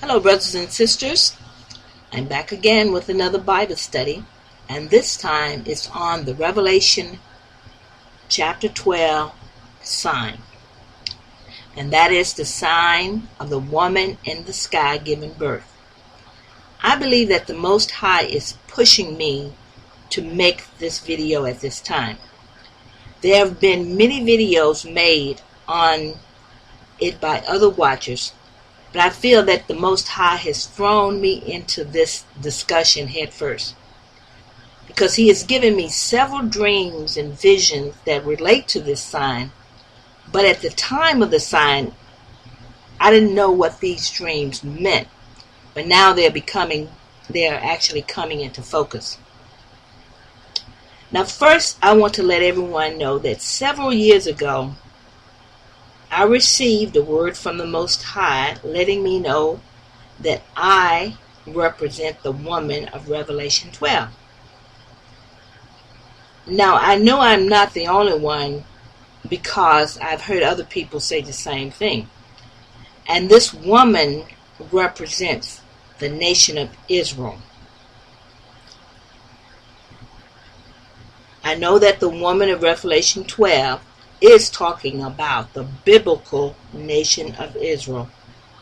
Hello, brothers and sisters. I'm back again with another Bible study, and this time it's on the Revelation chapter 12 sign. And that is the sign of the woman in the sky giving birth. I believe that the Most High is pushing me to make this video at this time. There have been many videos made on it by other watchers, but I feel that the Most High has thrown me into this discussion head first, because He has given me several dreams and visions that relate to this sign. But at the time of the sign, I didn't know what these dreams meant. But now they're actually coming into focus. Now first, I want to let everyone know that several years ago, I received a word from the Most High letting me know that I represent the woman of Revelation 12. Now, I know I'm not the only one, because I've heard other people say the same thing. And this woman represents the nation of Israel. I know that the woman of Revelation 12 is talking about the biblical nation of Israel,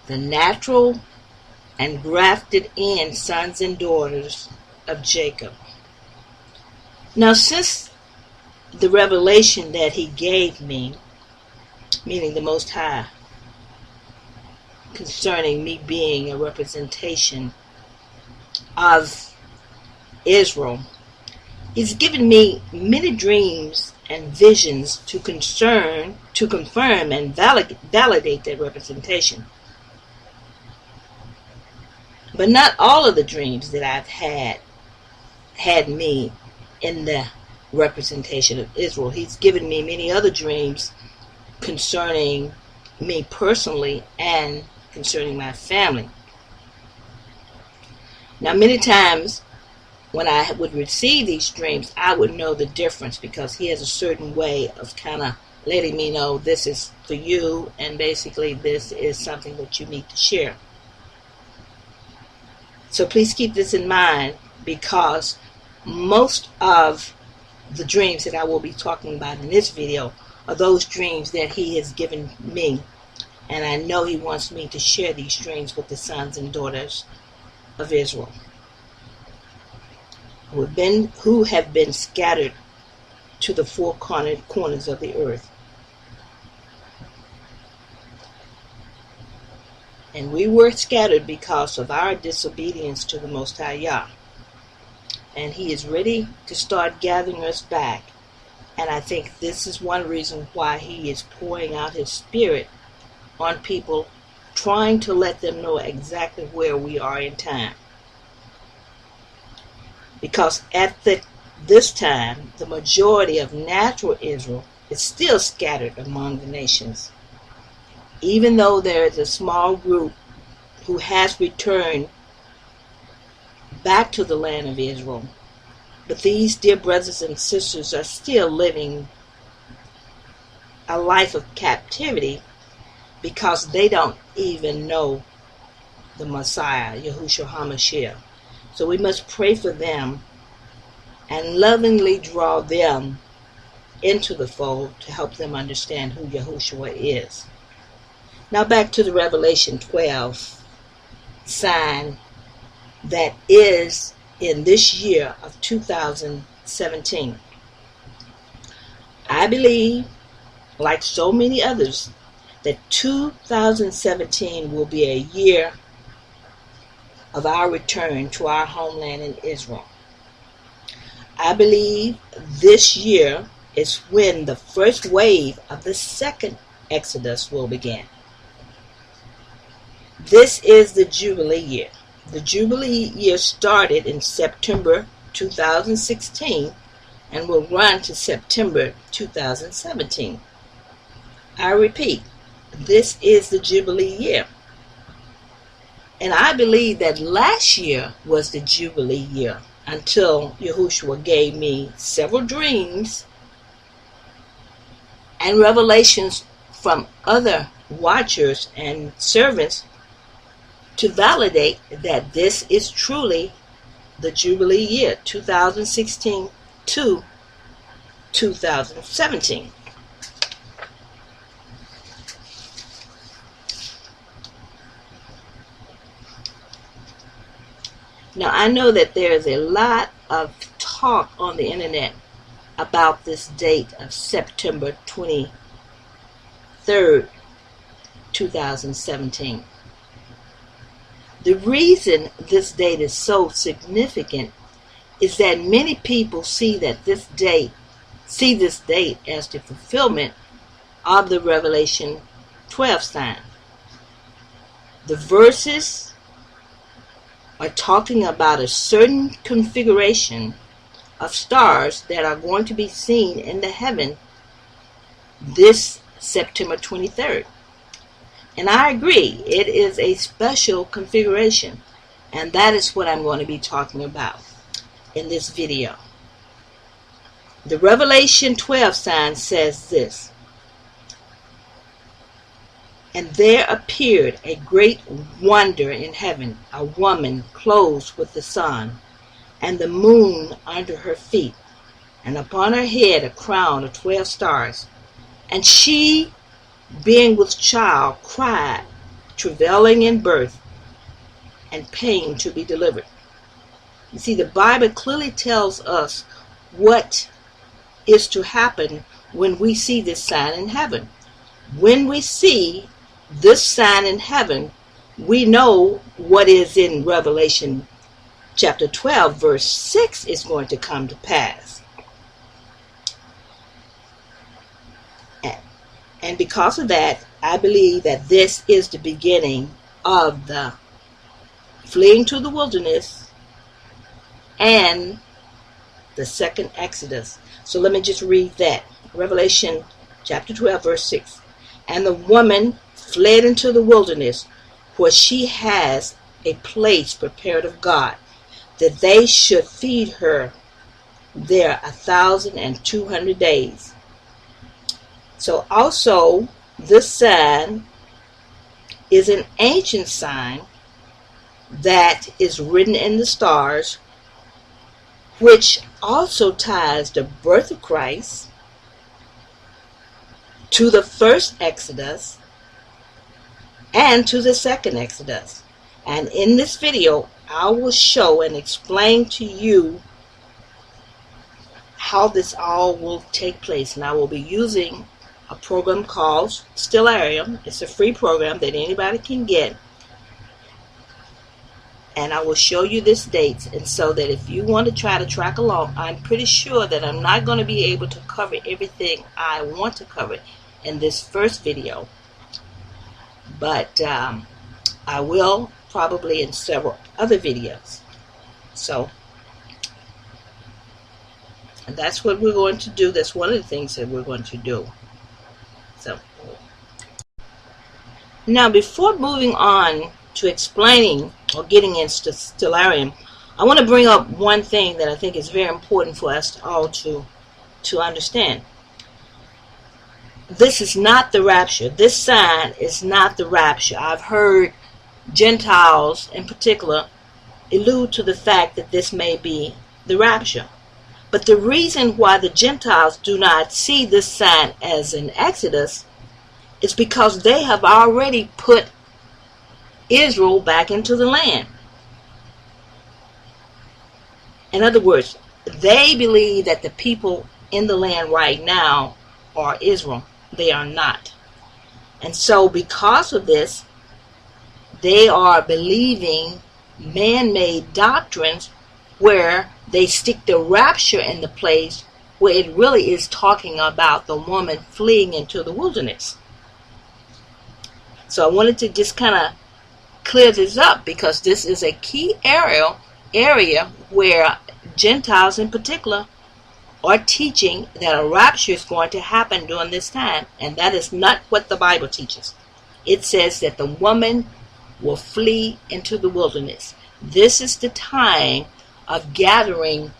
the natural and grafted in sons and daughters of Jacob. Now, since the revelation that He gave me, meaning the Most High, concerning me being a representation of Israel, He's given me many dreams and visions to confirm and validate that representation. But not all of the dreams that I've had me in the representation of Israel. He's given me many other dreams concerning me personally and concerning my family. Now, many times when I would receive these dreams, I would know the difference, because He has a certain way of kind of letting me know this is for you, and basically this is something that you need to share. So please keep this in mind, because most of the dreams that I will be talking about in this video are those dreams that He has given me, and I know He wants me to share these dreams with the sons and daughters of Israel, who have been scattered to the four corners of the earth. And we were scattered because of our disobedience to the Most High Yah. And He is ready to start gathering us back. And I think this is one reason why He is pouring out His Spirit on people, trying to let them know exactly where we are in time. Because at this time, the majority of natural Israel is still scattered among the nations. Even though there is a small group who has returned back to the land of Israel, but these dear brothers and sisters are still living a life of captivity, because they don't even know the Messiah, Yahushua HaMashiach. So we must pray for them and lovingly draw them into the fold to help them understand who Yahushua is. Now back to the Revelation 12 sign that is in this year of 2017. I believe, like so many others, that 2017 will be a year of our return to our homeland in Israel. I believe this year is when the first wave of the second Exodus will begin. This is the Jubilee Year. The Jubilee Year started in September 2016 and will run to September 2017. I repeat, this is the Jubilee Year. And I believe that last year was the Jubilee Year, until Yahushua gave me several dreams and revelations from other watchers and servants to validate that this is truly the Jubilee year 2016 to 2017. Now, I know that there is a lot of talk on the internet about this date of September 23rd, 2017. The reason this date is so significant is that many people see this date as the fulfillment of the Revelation 12 sign. The verses are talking about a certain configuration of stars that are going to be seen in the heaven this September 23rd. And I agree, it is a special configuration, and that is what I'm going to be talking about in this video. The Revelation 12 sign says this: "And there appeared a great wonder in heaven, a woman clothed with the sun, and the moon under her feet, and upon her head a crown of 12 stars. And she, being with child, cried, travailing in birth, and pain to be delivered." You see, the Bible clearly tells us what is to happen when we see this sign in heaven. When we see this sign in heaven, we know what is in Revelation chapter 12, verse 6 is going to come to pass. And because of that, I believe that this is the beginning of the fleeing to the wilderness and the second Exodus. So let me just read that. Revelation chapter 12, verse 6. "And the woman fled into the wilderness, where she has a place prepared of God, that they should feed her there 1,200 days." So also, this sign is an ancient sign that is written in the stars, which also ties the birth of Christ to the first Exodus and to the second Exodus. And in this video, I will show and explain to you how this all will take place. And I will be using a program called Stellarium. It's a free program that anybody can get. And I will show you this dates, and so that if you want to try to track along, I'm pretty sure that I'm not going to be able to cover everything I want to cover in this first video. But I will probably in several other videos. So, and that's what we're going to do. That's one of the things that we're going to do. So, now before moving on to explaining or getting into Stellarium, I want to bring up one thing that I think is very important for us all to understand. This is not the rapture. This sign is not the rapture. I've heard Gentiles in particular allude to the fact that this may be the rapture. But the reason why the Gentiles do not see this sign as an Exodus is because they have already put Israel back into the land. In other words, they believe that the people in the land right now are Israel. They are not. And so because of this, they are believing man-made doctrines where they stick the rapture in the place where it really is talking about the woman fleeing into the wilderness. So I wanted to just kind of clear this up, because this is a key area where Gentiles in particular are teaching that a rapture is going to happen during this time, and that is not what the Bible teaches. It says that the woman will flee into the wilderness. This is the time of gathering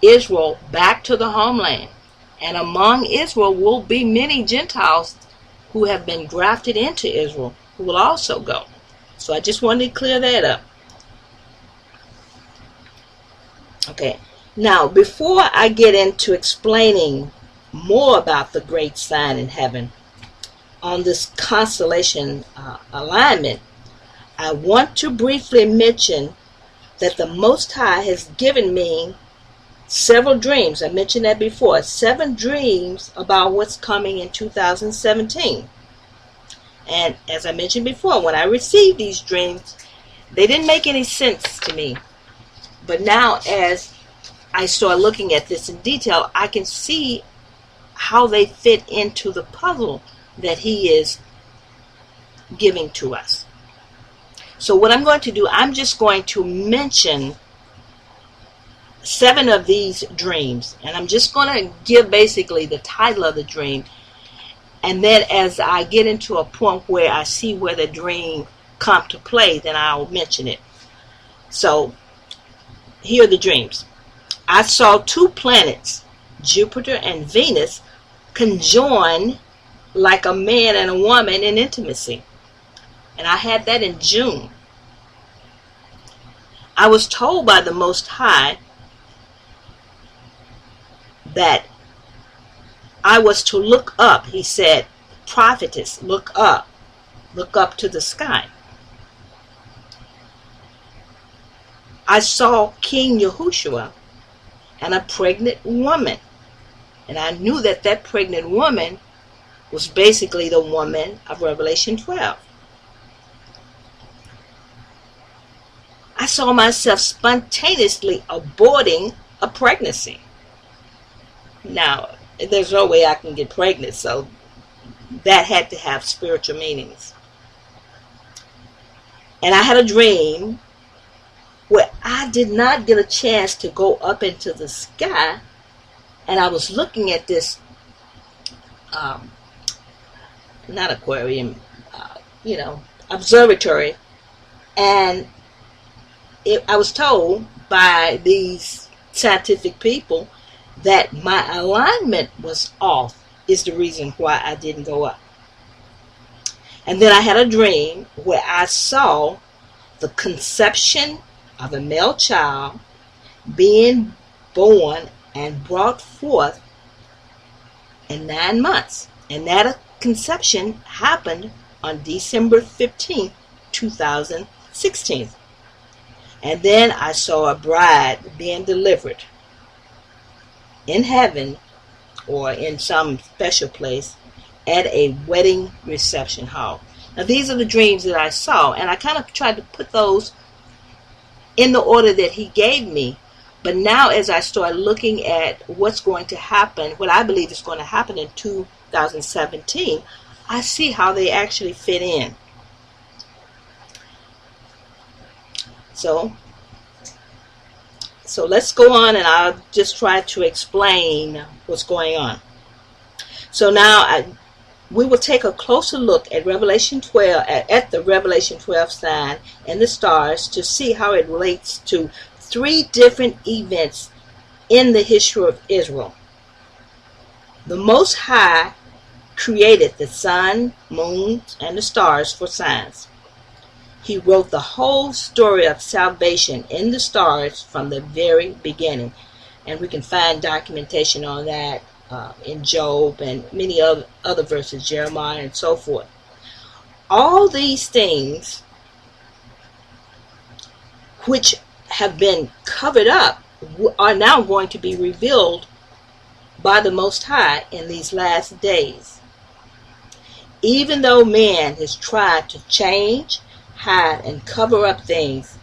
Israel back to the homeland, and among Israel will be many Gentiles who have been grafted into Israel who will also go. So I just wanted to clear that up. Okay, now before I get into explaining more about the great sign in heaven on this constellation alignment, I want to briefly mention that the Most High has given me several dreams. I mentioned that before. 7 dreams about what's coming in 2017. And as I mentioned before, when I received these dreams, they didn't make any sense to me. But now as I start looking at this in detail, I can see how they fit into the puzzle that He is giving to us. So what I'm going to do, I'm just going to mention 7 of these dreams, and I'm just going to give basically the title of the dream, and then as I get into a point where I see where the dream come to play, then I'll mention it. So here are the dreams. I saw 2 planets, Jupiter and Venus, conjoin like a man and a woman in intimacy, and I had that in June. I was told by the Most High that I was to look up. He said, prophetess, look up to the sky. I saw King Yahushua and a pregnant woman, and I knew that that pregnant woman was basically the woman of Revelation 12. I saw myself spontaneously aborting a pregnancy. Now, there's no way I can get pregnant, so that had to have spiritual meanings. And I had a dream where I did not get a chance to go up into the sky, and I was looking at this, not aquarium, observatory, and I was told by these scientific people that my alignment was off is the reason why I didn't go up. And then I had a dream where I saw the conception of a male child being born and brought forth in 9 months. And that conception happened on December 15th, 2016. And then I saw a bride being delivered in heaven or in some special place at a wedding reception hall. Now these are the dreams that I saw, and I kind of tried to put those in the order that He gave me. But now as I start looking at what's going to happen, what I believe is going to happen in 2017, I see how they actually fit in. So let's go on, and I'll just try to explain what's going on. So now we will take a closer look at Revelation 12, at the Revelation 12 sign and the stars, to see how it relates to 3 different events in the history of Israel. The Most High created the sun, moon, and the stars for signs. He wrote the whole story of salvation in the stars from the very beginning. And we can find documentation on that in Job and many other verses, Jeremiah and so forth. All these things which have been covered up are now going to be revealed by the Most High in these last days. Even though man has tried to change, hide, and cover up things,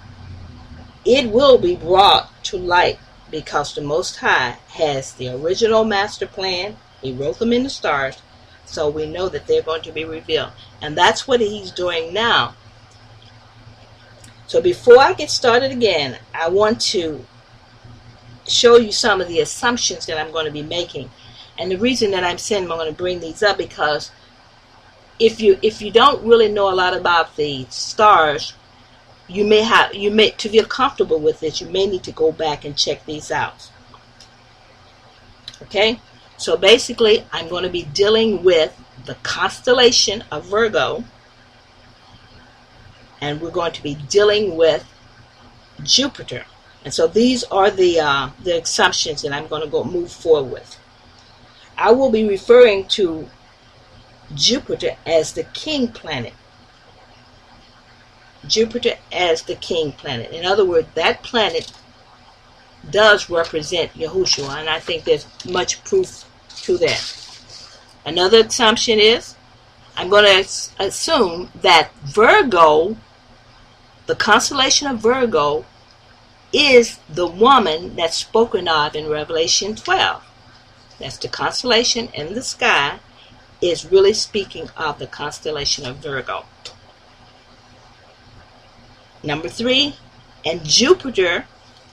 it will be brought to light because the Most High has the original master plan. He wrote them in the stars, so we know that they're going to be revealed. And that's what He's doing now. So before I get started again, I want to show you some of the assumptions that I'm going to be making. And the reason that I'm saying I'm going to bring these up, because if you don't really know a lot about the stars, you may to feel comfortable with this, you may need to go back and check these out. Okay, so basically I'm going to be dealing with the constellation of Virgo, and we're going to be dealing with Jupiter. And so these are the assumptions that I'm going to move forward with. I will be referring to Jupiter as the king planet. Jupiter as the king planet. In other words, that planet does represent Yahushua, and I think there's much proof to that. Another assumption is, I'm going to assume that Virgo, the constellation of Virgo, is the woman that's spoken of in Revelation 12. That's the constellation in the sky, is really speaking of the constellation of Virgo. Number 3, and Jupiter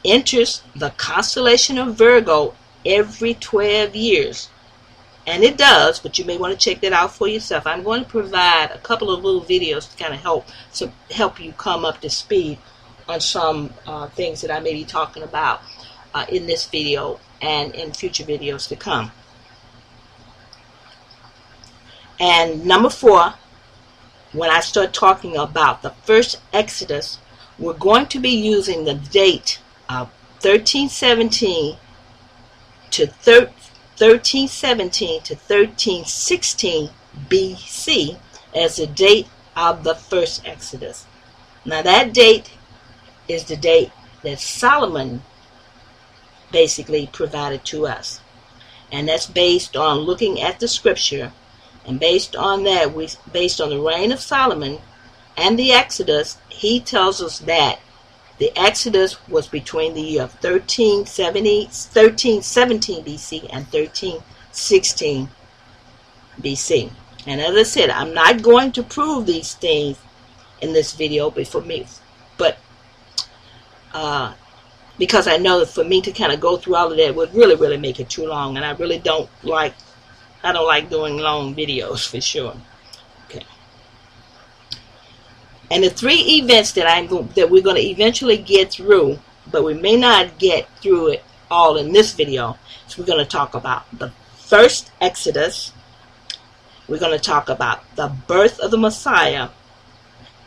enters the constellation of Virgo every 12 years. And it does, but you may want to check that out for yourself. I'm going to provide a couple of little videos to kind of help you come up to speed on some things that I may be talking about in this video and in future videos to come. And number 4, when I start talking about the first Exodus, we're going to be using the date of 1317 to 1316 BC as the date of the first Exodus. Now that date is the date that Solomon basically provided to us, and that's based on looking at the scripture, and based on that, based on the reign of Solomon and the Exodus, he tells us that the Exodus was between the year of 1317 BC and 1316 BC. And as I said, I'm not going to prove these things in this video, because I know that for me to kind of go through all of that would really make it too long, and I really don't like doing long videos for sure. Okay. And the 3 events that we're going to eventually get through, but we may not get through it all in this video. So we're going to talk about the first Exodus. We're going to talk about the birth of the Messiah,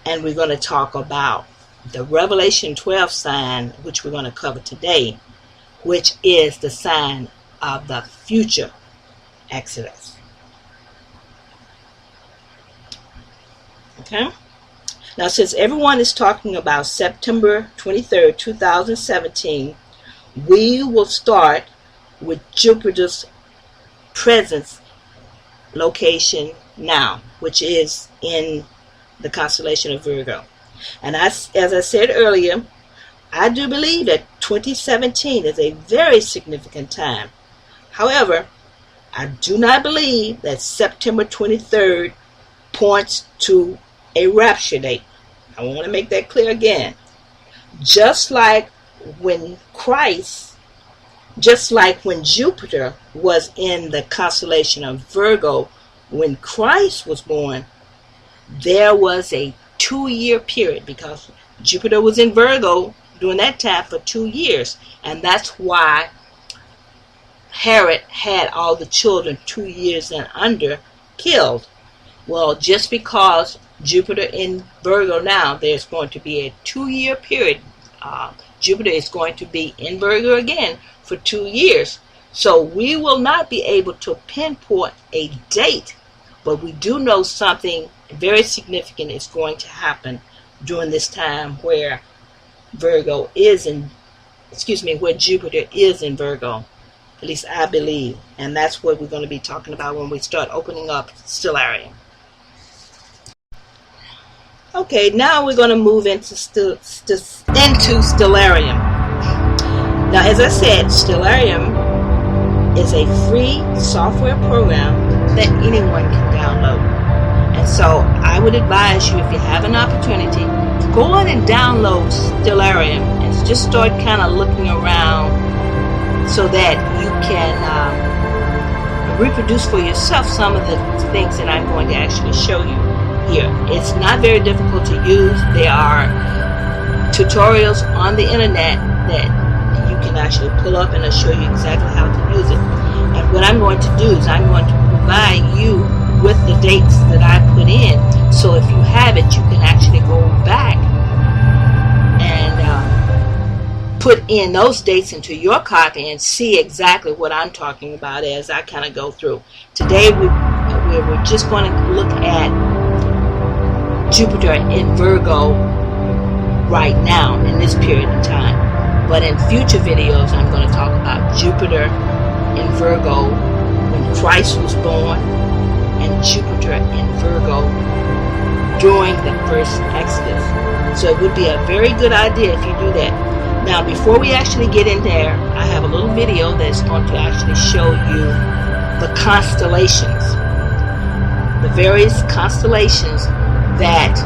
and we're going to talk about the Revelation 12 sign, which we're going to cover today, which is the sign of the future Exodus. Okay? Now, since everyone is talking about September 23rd, 2017, we will start with Jupiter's presence location now, which is in the constellation of Virgo. And as I said earlier, I do believe that 2017 is a very significant time. However, I do not believe that September 23rd points to a rapture date. I want to make that clear again. Just like when Jupiter was in the constellation of Virgo, when Christ was born, there was a 2-year period, because Jupiter was in Virgo during that time for 2 years, and that's why Herod had all the children 2 years and under killed. Well, just because Jupiter in Virgo now, there's going to be a 2-year period. Jupiter is going to be in Virgo again for 2 years. So we will not be able to pinpoint a date, but we do know something very significant is going to happen during this time where where Jupiter is in Virgo. At least I believe. And that's what we're going to be talking about when we start opening up Stellarium. Okay, now we're going to move into Stellarium. Now, as I said, Stellarium is a free software program that anyone can download. And so I would advise you, if you have an opportunity, to go on and download Stellarium and just start kind of looking around so that you can reproduce for yourself some of the things that I'm going to actually show you here. It's not very difficult to use. There are tutorials on the internet that you can actually pull up, and I'll show you exactly how to use it. And what I'm going to do is I'm going to provide you with the dates that I put in, so if you have it, you can actually go back put in those dates into your copy and see exactly what I'm talking about as I kind of go through. Today we're just going to look at Jupiter in Virgo right now in this period of time. But in future videos I'm going to talk about Jupiter in Virgo when Christ was born and Jupiter in Virgo during the first Exodus. So it would be a very good idea if you do that. Now, before we actually get in there, I have a little video that's going to actually show you the constellations, the various constellations that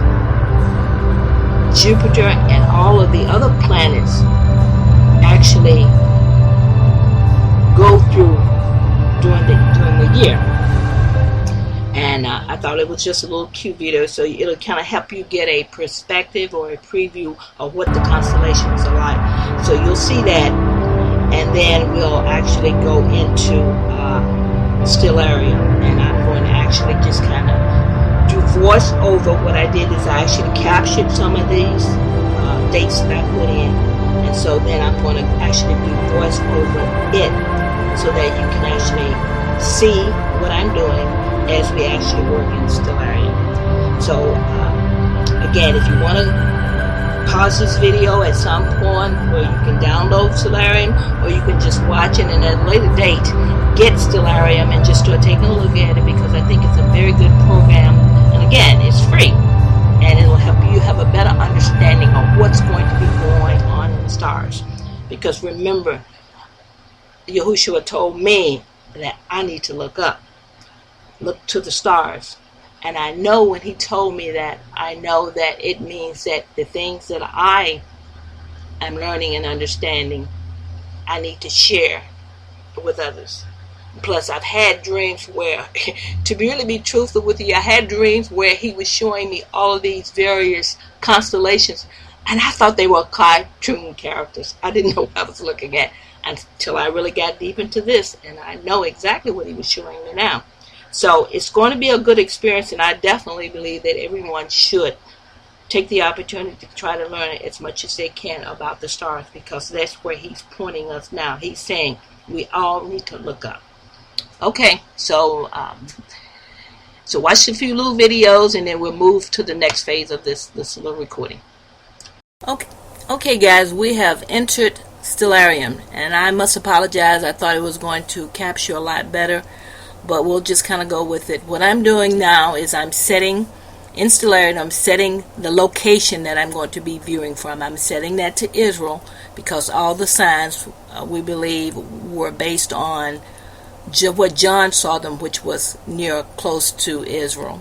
Jupiter and all of the other planets actually go through during the year. And I thought it was just a little cute video, so it'll kind of help you get a perspective or a preview of what the constellations are like. So you'll see that, and then we'll actually go into Stellarium, and I'm going to actually just kind of do voice over. What I did is I actually captured some of these dates that I put in, and so then I'm going to actually do voice over it so that you can actually see what I'm doing as we actually work in Stellarium. So again, if you want to pause this video at some point where you can download Stellarium, or you can just watch it and at a later date get Stellarium and just start taking a look at it, because I think it's a very good program, and again, it's free and it'll help you have a better understanding of what's going to be going on in the stars. Because remember, Yahushua told me that I need to look to the stars. And I know when he told me that, I know that it means that the things that I am learning and understanding, I need to share with others. Plus, I've had dreams where, to really be truthful with you, I had dreams where he was showing me all of these various constellations, and I thought they were cartoon characters. I didn't know what I was looking at until I really got deep into this, and I know exactly what he was showing me now. So it's going to be a good experience, and I definitely believe that everyone should take the opportunity to try to learn as much as they can about the stars, because that's where he's pointing us now. He's saying we all need to look up. Okay, so watch a few little videos, and then we'll move to the next phase of this little recording. Okay, guys, we have entered Stellarium, and I must apologize. I thought it was going to capture a lot better, but we'll just kind of go with it. What I'm doing now is I'm setting in Stellarium, I'm setting the location that I'm going to be viewing from. I'm setting that to Israel, because all the signs we believe were based on what John saw them, which was close to Israel.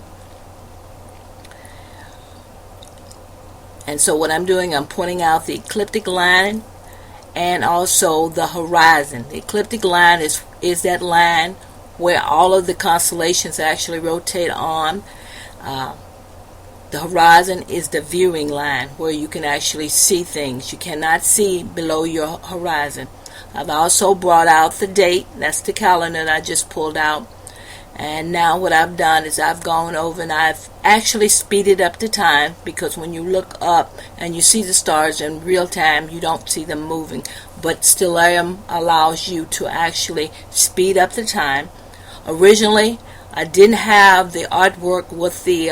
And so what I'm doing, I'm pointing out the ecliptic line and also the horizon. The ecliptic line is that line where all of the constellations actually rotate on. The horizon is the viewing line where you can actually see things. You cannot see below your horizon. I've also brought out the date. That's the calendar that I just pulled out. And now what I've done is I've gone over and I've actually speeded up the time, because when you look up and you see the stars in real time, you don't see them moving. But Stellarium allows you to actually speed up the time. Originally, I didn't have the artwork with the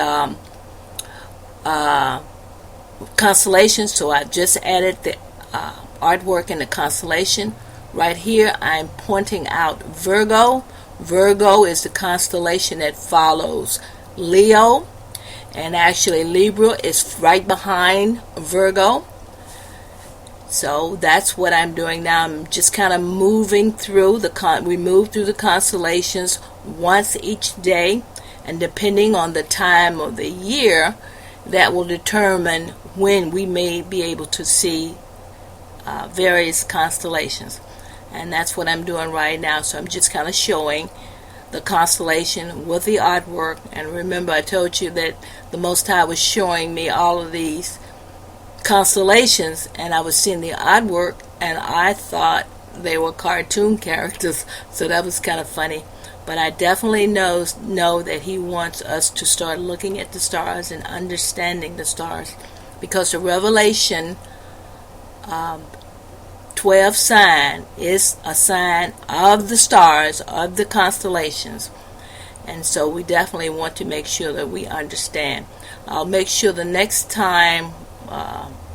constellations, so I just added the artwork in the constellation. Right here, I'm pointing out Virgo. Virgo is the constellation that follows Leo, and actually Libra is right behind Virgo. So that's what I'm doing now. I'm just kind of moving through we move through the constellations once each day, and depending on the time of the year, that will determine when we may be able to see various constellations. And that's what I'm doing right now. So I'm just kind of showing the constellation with the artwork. And remember, I told you that the Most High was showing me all of these constellations, and I was seeing the artwork, and I thought they were cartoon characters. So that was kind of funny. But I definitely know that he wants us to start looking at the stars and understanding the stars, because the revelation 12th sign is a sign of the stars, of the constellations. And so we definitely want to make sure that we understand. I'll make sure the next time,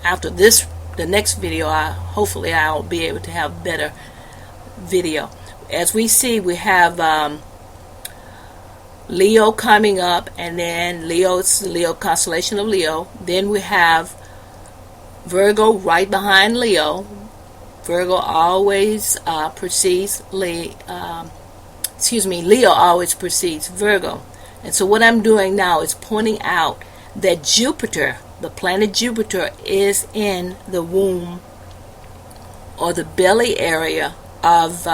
after this, the next video, hopefully I'll be able to have better video. As we see, we have Leo coming up, and then Leo's the Leo constellation of Leo. Then we have Virgo right behind Leo. Virgo always precedes Leo always precedes Virgo. And so what I'm doing now is pointing out that Jupiter, the planet Jupiter, is in the womb or the belly area of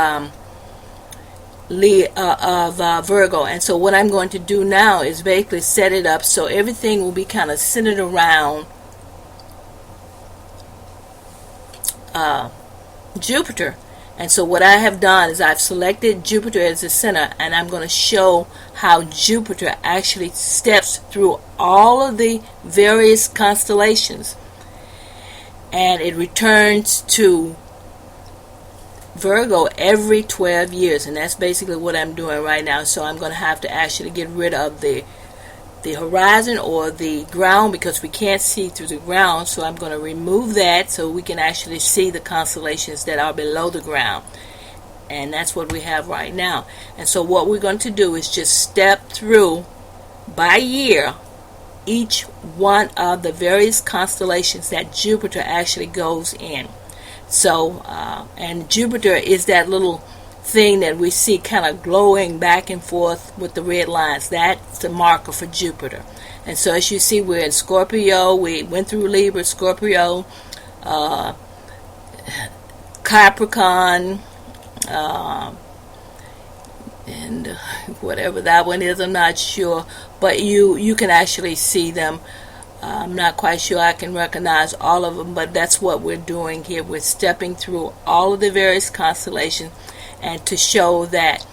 Virgo. And so what I'm going to do now is basically set it up so everything will be kind of centered around Jupiter. And so what I have done is I've selected Jupiter as the center, and I'm going to show how Jupiter actually steps through all of the various constellations, and it returns to Virgo every 12 years. And that's basically what I'm doing right now. So I'm going to have to actually get rid of the horizon or the ground, because we can't see through the ground. So I'm going to remove that so we can actually see the constellations that are below the ground. And that's what we have right now. And so what we're going to do is just step through by year each one of the various constellations that Jupiter actually goes in. So and Jupiter is that little thing that we see kind of glowing back and forth with the red lines. That's the marker for Jupiter. And so as you see, we're in Scorpio. We went through Libra, Scorpio, Capricorn, and whatever that one is, I'm not sure, but you can actually see them. I'm not quite sure I can recognize all of them, but that's what we're doing here. We're stepping through all of the various constellations, and to show that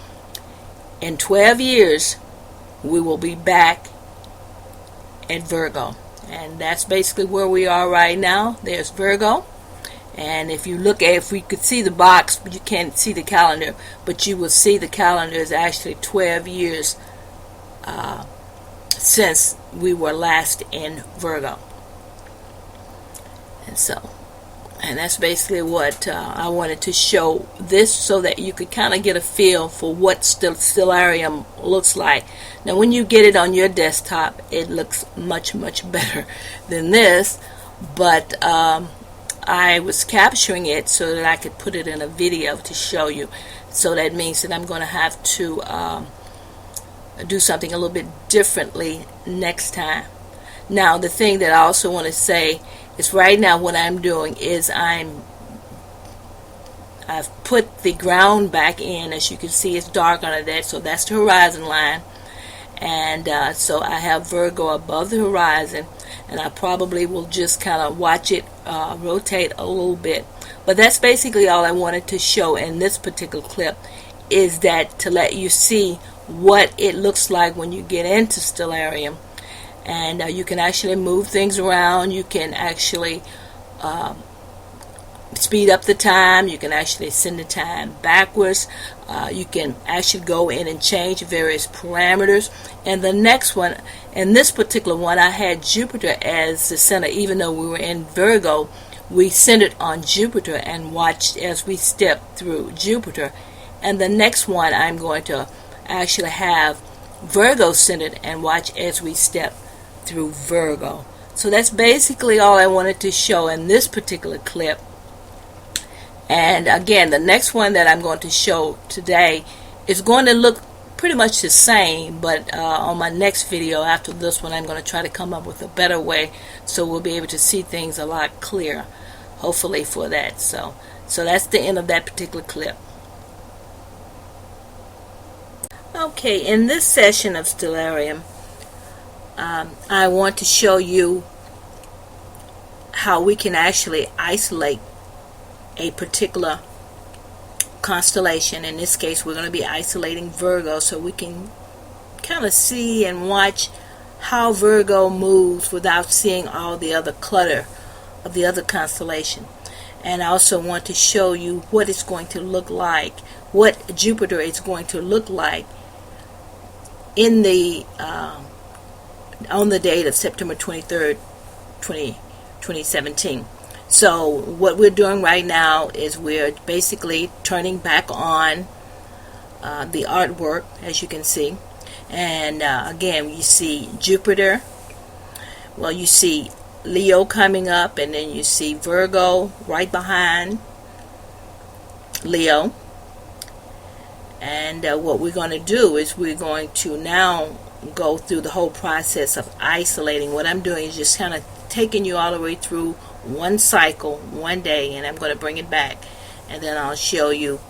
in 12 years we will be back at Virgo. And that's basically where we are right now. There's Virgo. And if you look at, if we could see the box, but you can't see the calendar, but you will see the calendar is actually 12 years since we were last in Virgo. And that's basically what I wanted to show this, so that you could kind of get a feel for what Stellarium looks like. Now when you get it on your desktop, it looks much, much better than this, but I was capturing it so that I could put it in a video to show you. So that means that I'm going to have to do something a little bit differently next time. Now the thing that I also want to say is, right now what I'm doing is I've put the ground back in. As you can see, it's dark under that, so that's the horizon line. And so I have Virgo above the horizon, and I probably will just kind of watch it rotate a little bit. But that's basically all I wanted to show in this particular clip, is that to let you see what it looks like when you get into Stellarium. And you can actually move things around. You can actually speed up the time. You can actually send the time backwards. You can actually go in and change various parameters. And the next one, in this particular one, I had Jupiter as the center. Even though we were in Virgo, we centered on Jupiter and watched as we stepped through Jupiter. And the next one, I'm going to actually have Virgo centered and watch as we step through Virgo. So that's basically all I wanted to show in this particular clip. And again, the next one that I'm going to show today is going to look pretty much the same, but on my next video after this one, I'm going to try to come up with a better way so we'll be able to see things a lot clearer, hopefully, for that. So that's the end of that particular clip. Okay, in this session of Stellarium, I want to show you how we can actually isolate a particular constellation. In this case, we're going to be isolating Virgo, so we can kind of see and watch how Virgo moves without seeing all the other clutter of the other constellation. And I also want to show you what it's going to look like, what Jupiter is going to look like in the on the date of September 23rd, 2017. So what we're doing right now is we're basically turning back on the artwork, as you can see. And again, you see Jupiter. Well, you see Leo coming up, and then you see Virgo right behind Leo. And what we're going to do is we're going to now go through the whole process of isolating. What I'm doing is just kind of taking you all the way through one cycle, one day, and I'm going to bring it back. And then I'll show you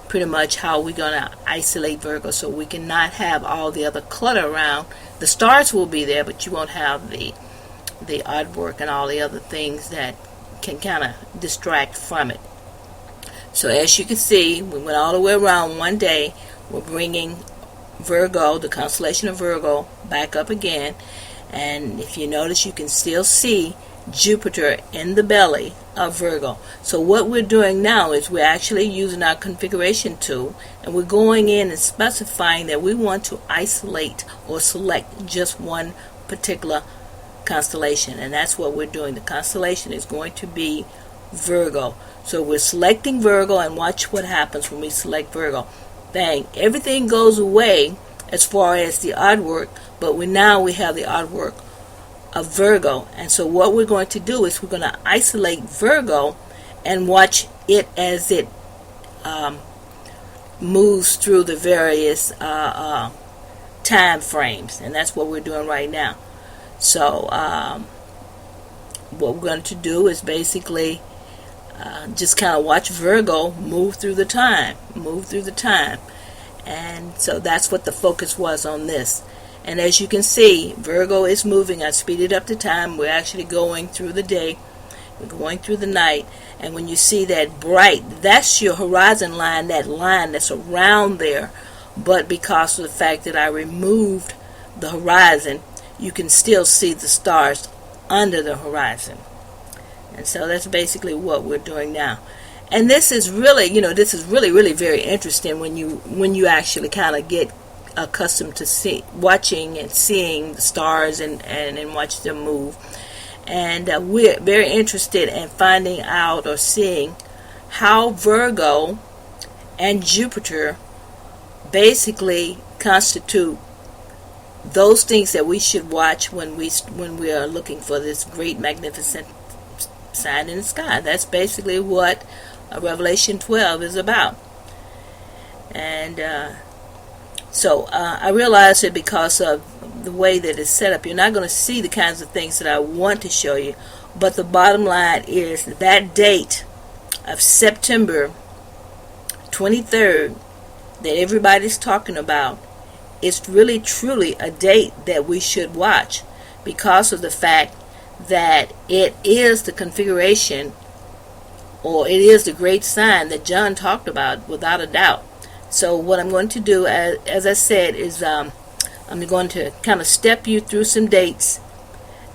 pretty much how we're going to isolate Virgo so we can not have all the other clutter around. The stars will be there, but you won't have the artwork and all the other things that can kind of distract from it. So as you can see, we went all the way around one day. We're bringing Virgo, the constellation of Virgo, back up again. And if you notice, you can still see Jupiter in the belly of Virgo. So what we're doing now is we're actually using our configuration tool, and we're going in and specifying that we want to isolate or select just one particular constellation, and that's what we're doing. The constellation is going to be Virgo. So we're selecting Virgo, and watch what happens when we select Virgo. Bang, everything goes away as far as the artwork, but we have the artwork of Virgo. And so what we're going to do is we're going to isolate Virgo and watch it as it moves through the various time frames, and that's what we're doing right now. So what we're going to do is basically just kind of watch Virgo move through the time, and so that's what the focus was on this. And as you can see, Virgo is moving. I speeded up the time. We're actually going through the day, we're going through the night, and when you see that bright, that's your horizon line, that line that's around there. But because of the fact that I removed the horizon, you can still see the stars under the horizon. And so that's basically what we're doing now. And this is really, really very interesting when you actually kind of get accustomed to watching and seeing the stars and watch them move. And we're very interested in finding out or seeing how Virgo and Jupiter basically constitute those things that we should watch when we are looking for this great magnificent sign in the sky. That's basically what Revelation 12 is about. And so I realize that because of the way that it's set up, you're not going to see the kinds of things that I want to show you. But the bottom line is that date of September 23rd that everybody's talking about, it's really truly a date that we should watch because of the fact that it is the configuration, or it is the great sign that John talked about without a doubt. So what I'm going to do, as I said, is I'm going to kind of step you through some dates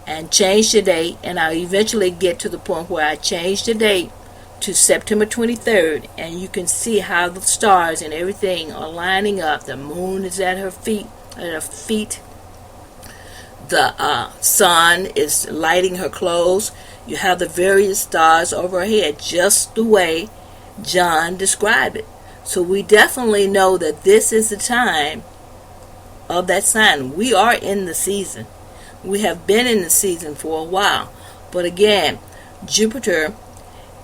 and change the date, and I'll eventually get to the point where I change the date to September 23rd, and you can see how the stars and everything are lining up. The moon is at her feet. The sun is lighting her clothes. You have the various stars over her head, just the way John described it. So we definitely know that this is the time of that sign. We are in the season. We have been in the season for a while. But again, Jupiter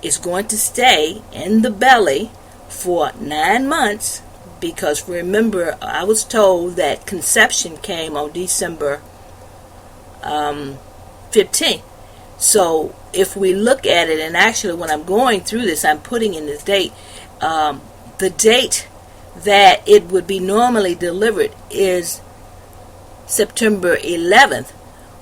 is going to stay in the belly for 9 months, because remember, I was told that conception came on December 15th. So if we look at it, and actually when I'm going through this, I'm putting in this date, the date that it would be normally delivered is September 11th.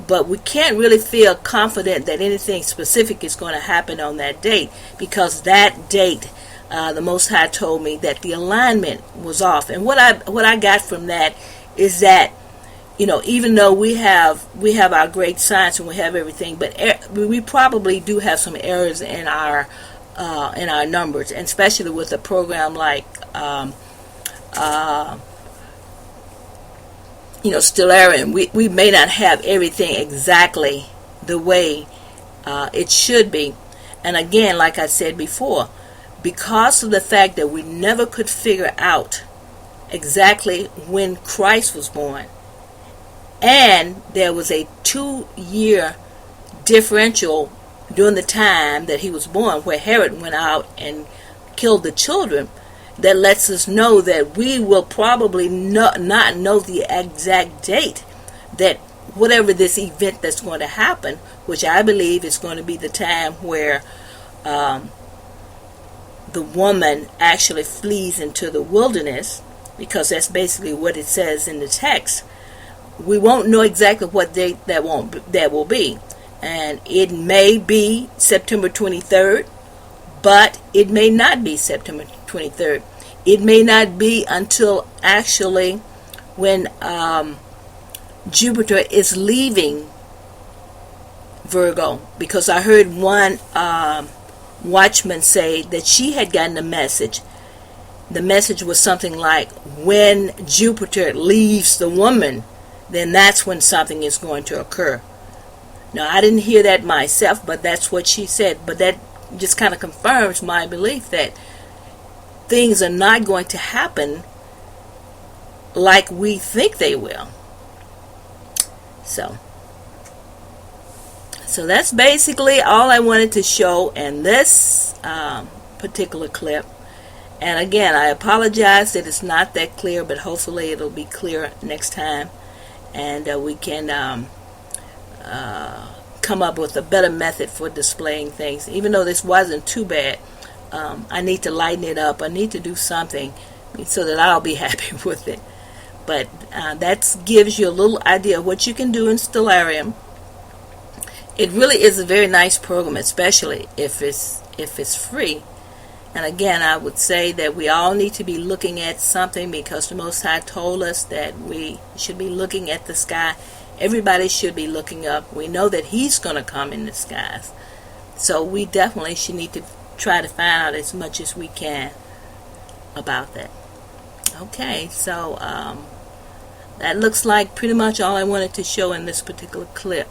But we can't really feel confident that anything specific is going to happen on that date, because that date, the Most High told me that the alignment was off. And what I got from that is that, even though we have our great science and we have everything, but we probably do have some errors in our in our numbers, and especially with a program like Stellarium. We may not have everything exactly the way it should be. And again, like I said before, because of the fact that we never could figure out exactly when Christ was born, and there was a 2-year differential during the time that he was born, where Herod went out and killed the children, that lets us know that we will probably not know the exact date that whatever this event that's going to happen, which I believe is going to be the time where the woman actually flees into the wilderness, because that's basically what it says in the text. We won't know exactly what date that will be, and it may be September 23rd, but it may not be September 23rd. It may not be until actually when Jupiter is leaving Virgo, because I heard one watchman say that she had gotten a message. The message was something like, when Jupiter leaves the woman, then that's when something is going to occur. Now, I didn't hear that myself, but that's what she said. But that just kind of confirms my belief that things are not going to happen like we think they will. So that's basically all I wanted to show in this particular clip. And again, I apologize that it's not that clear, but hopefully it'll be clear next time, and we can come up with a better method for displaying things. Even though this wasn't too bad, I need to lighten it up. I need to do something so that I'll be happy with it. But that gives you a little idea of what you can do in Stellarium. It really is a very nice program, especially if it's free. And again, I would say that we all need to be looking at something, because the Most High told us that we should be looking at the sky. Everybody should be looking up. We know that He's going to come in the skies. So we definitely should need to try to find out as much as we can about that. Okay, so that looks like pretty much all I wanted to show in this particular clip.